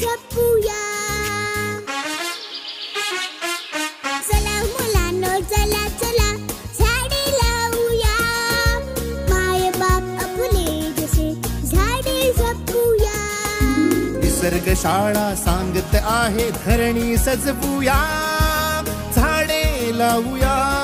जपूया. चला मुलांनो चला चला झाडे लावूया. माय बाप आपले जसे झाडे जपूया. निसर्ग शाळा सांगत आहे धरणी सजवूया. झाडे लावूया.